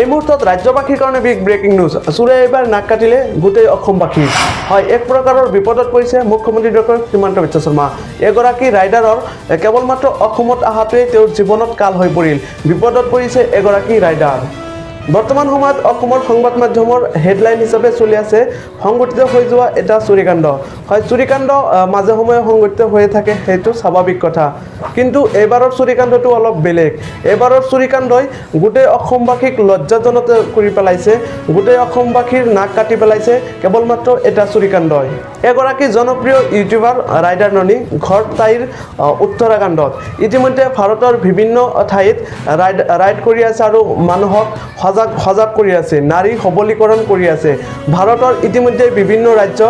এই মুহূৰ্তত ৰাজ্যবাসীৰ কাৰণে বিগ ব্ৰেকিং নিউজ। চোৰে এইবাৰ নাক কাটিলে গোটেই অসমবাসী। হয়, এক প্ৰকাৰৰ বিপদত পৰিছে মুখ্যমন্ত্ৰী ডক্টৰ হিমন্ত বিশ্ব শৰ্মা। এগৰাকী ৰাইডাৰৰ কেৱল মাত্ৰ অসমত অহাটোৱে তেওঁৰ জীৱনত কাল হৈ পৰিল। বিপদত পৰিছে এগৰাকী ৰাইডাৰ। বৰ্তমান সময়ত অসমৰ সংবাদ মাধ্যমৰ হেডলাইন হিচাপে চলি আছে সংঘটিত হৈ যোৱা এটা চুৰিকাণ্ড। হয়, চুৰিকাণ্ড মাজে সময়ে সংঘটিত হৈ থাকে, সেইটো স্বাভাৱিক কথা। কিন্তু এইবাৰৰ চুৰিকাণ্ডটো অলপ বেলেগ। এইবাৰৰ চুৰিকাণ্ডই গোটেই অসমবাসীক লজ্জাজনক কৰি পেলাইছে, গোটেই অসমবাসীৰ নাক কাটি পেলাইছে কেৱল মাত্ৰ এটা চুৰিকাণ্ডই। এগৰাকী জনপ্ৰিয় ইউটিউবাৰ ৰাইডাৰ ননী ঘৰ তাইৰ উত্তৰাখণ্ডত। ইতিমধ্যে ভাৰতৰ বিভিন্ন ঠাইত ৰাইড কৰি আছে আৰু মানুহক সজাগ কৰি আছে, নাৰী সবলীকৰণ কৰি আছে। ভাৰতৰ ইতিমধ্যে বিভিন্ন ৰাজ্য,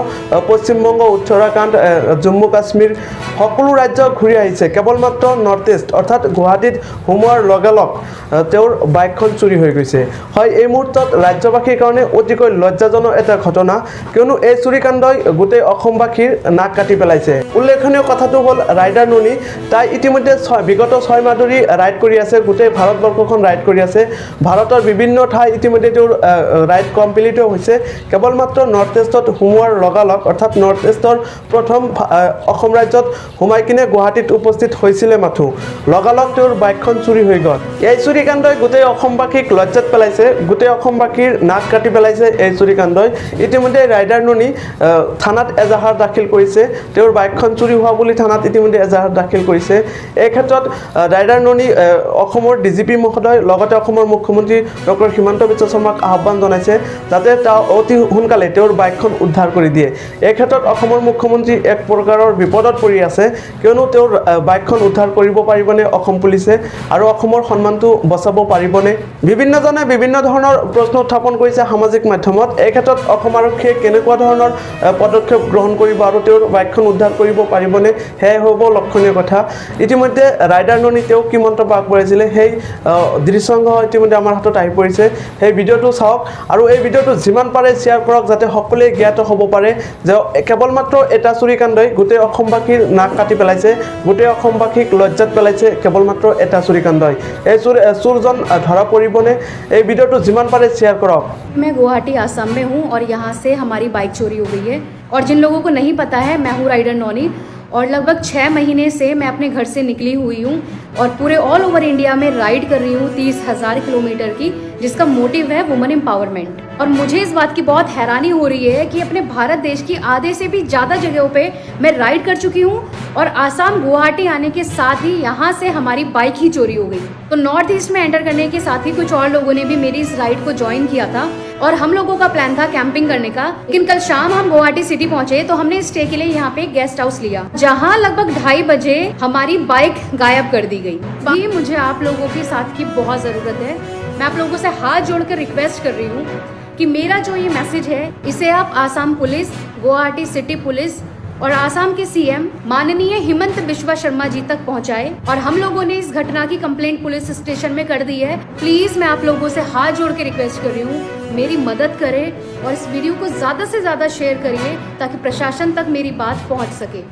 পশ্চিমবংগ, উত্তৰাখণ্ড, জম্মু কাশ্মীৰ সকলো ৰাজ্য ঘূৰি আহিছে। কেৱল মাত্ৰ নৰ্থ ইষ্ট অৰ্থাৎ গুৱাহাটীত সোমোৱাৰ লগে লগ তেওঁৰ বাইকখন চুৰি হৈ গৈছে। হয়, এই মুহূৰ্তত ৰাজ্যবাসীৰ কাৰণে অতিকৈ লজ্জাজনক এটা ঘটনা, কিয়নো এই চুৰিকাণ্ডই গোটেই অসমবাসীৰ নাক কাটি পেলাইছে। উল্লেখনীয় কথাটো হ'ল ৰাইডাৰ ননী, তাই ইতিমধ্যে বিগত 6 মাহ ধৰি ৰাইড কৰি আছে, গোটেই ভাৰতবৰ্ষখন ৰাইড কৰি আছে। ভাৰতৰ বিভিন্ন ঠাই ইতিমধ্যে তেওঁৰ ৰাইড কমপ্লিট হৈছে। কেৱল মাত্ৰ নৰ্থ ইষ্টত সোমোৱাৰ লগালগ অৰ্থাৎ নৰ্থ ইষ্টৰ প্ৰথম অসম ৰাজ্যত সোমাই কিনে গুৱাহাটীত উপস্থিত হৈছিলে মাথো, লগালগ তেওঁৰ বাইকখন চুৰি হৈ গ'ল। এই চুৰিকাণ্ডই গোটেই অসমবাসীক লজ্জাত পেলাইছে, গোটেই অসমবাসীৰ নাক কাটি পেলাইছে এই চুৰিকাণ্ডই। ইতিমধ্যে ৰাইডাৰ ননী থানাত এজাহাৰ দাখিল কৰিছে, তেওঁৰ বাইকখন চুৰি হোৱা বুলি থানাত ইতিমধ্যে এজাহাৰ দাখিল কৰিছে। এই ক্ষেত্ৰত ৰাইডাৰ ননী অসমৰ DGP মহোদয় লগতে অসমৰ মুখ্যমন্ত্ৰী ডক্টৰ হিমন্ত বিশ্ব শৰ্মাক আহ্বান জনাইছে যাতে অতি সোনকালে তেওঁৰ বাইকখন উদ্ধাৰ কৰি দিয়ে। এই ক্ষেত্ৰত অসমৰ মুখ্যমন্ত্ৰী এক প্ৰকাৰৰ বিপদত পৰি আছে, কিয়নো তেওঁৰ বাইকখন উদ্ধাৰ কৰিব পাৰিবনে অসম পুলিচে আৰু অসমৰ সন্মানটো বচাব পাৰিবনে? বিভিন্নজনে বিভিন্ন ধৰণৰ প্ৰশ্ন উত্থাপন কৰিছে সামাজিক মাধ্যমত। এই ক্ষেত্ৰত অসম আৰক্ষীয়ে কেনেকুৱা ধৰণৰ পদক্ষেপ গ্ৰহণ কৰিব আৰু তেওঁৰ বাইকখন উদ্ধাৰ কৰিব পাৰিবনে, সেয়াই হ'ব লক্ষণীয় কথা। ইতিমধ্যে ৰাইডাৰ ননী তেওঁ কি মন্তব্য আগবঢ়াইছিলে সেই দৃশ্যংগ ইতিমধ্যে আমাৰ হাতত আহি পৰিছে। সেই ভিডিঅ'টো চাওক আৰু এই ভিডিঅ'টো যিমান পাৰে শ্বেয়াৰ কৰক যাতে সকলোৱে জ্ঞাত হ'ব পাৰে যে কেৱল মাত্ৰ এটা চুৰিকাণ্ডই গোটেই অসমবাসীৰ নাক কাটি পেলাইছে, গোটেই অসমবাসীক লজ্জাত পেলাইছে কেৱল মাত্ৰ এটা চুৰিকাণ্ডই। এই চোৰজন ধৰা পৰিবনে? এই ভিডিঅ'টো যিমান পাৰে শ্বেয়াৰ কৰক। मैं गुवाहाटी आसाम में हूँ और यहाँ से हमारी बाइक चोरी हो गई है। और जिन लोगों को नहीं पता है, मैं हूँ राइडर नॉनी और लगभग 6 महीने से मैं अपने घर से निकली हुई हूँ और पूरे ऑल ओवर इंडिया में राइड कर रही हूँ 30,000 किलोमीटर की, जिसका मोटिव है वुमेन एम्पावरमेंट। और मुझे इस बात की बहुत हैरानी हो रही है कि अपने भारत देश की आधे से भी ज़्यादा जगहों पे मैं राइड कर चुकी हूँ और आसाम गुवाहाटी आने के साथ ही यहाँ से हमारी बाइक ही चोरी हो गई। तो नॉर्थ ईस्ट में एंटर करने के साथ ही कुछ और लोगों ने भी मेरी इस राइड को ज्वाइन किया था और हम लोगों का प्लान था कैंपिंग करने का। लेकिन कल शाम हम गुवाहाटी सिटी पहुंचे तो हमने स्टे के लिए यहाँ पे गेस्ट हाउस लिया, जहाँ लगभग 2:30 बजे हमारी बाइक गायब कर दी गई। अभी मुझे आप लोगों के साथ की बहुत ज़रूरत है। मैं आप लोगों से हाथ जोड़कर रिक्वेस्ट कर रही हूँ कि मेरा जो ये मैसेज है इसे आप Assam police, Guwahati city police और आसाम के CM माननीय हिमंत बिश्वा शर्मा जी तक पहुंचाए। और हम लोगों ने इस घटना की कंप्लेंट पुलिस स्टेशन में कर दी है। प्लीज़ मैं आप लोगों से हाथ जोड़ के रिक्वेस्ट कर रही हूँ, मेरी मदद करें और इस वीडियो को ज़्यादा से ज़्यादा शेयर करिए ताकि प्रशासन तक मेरी बात पहुँच सके।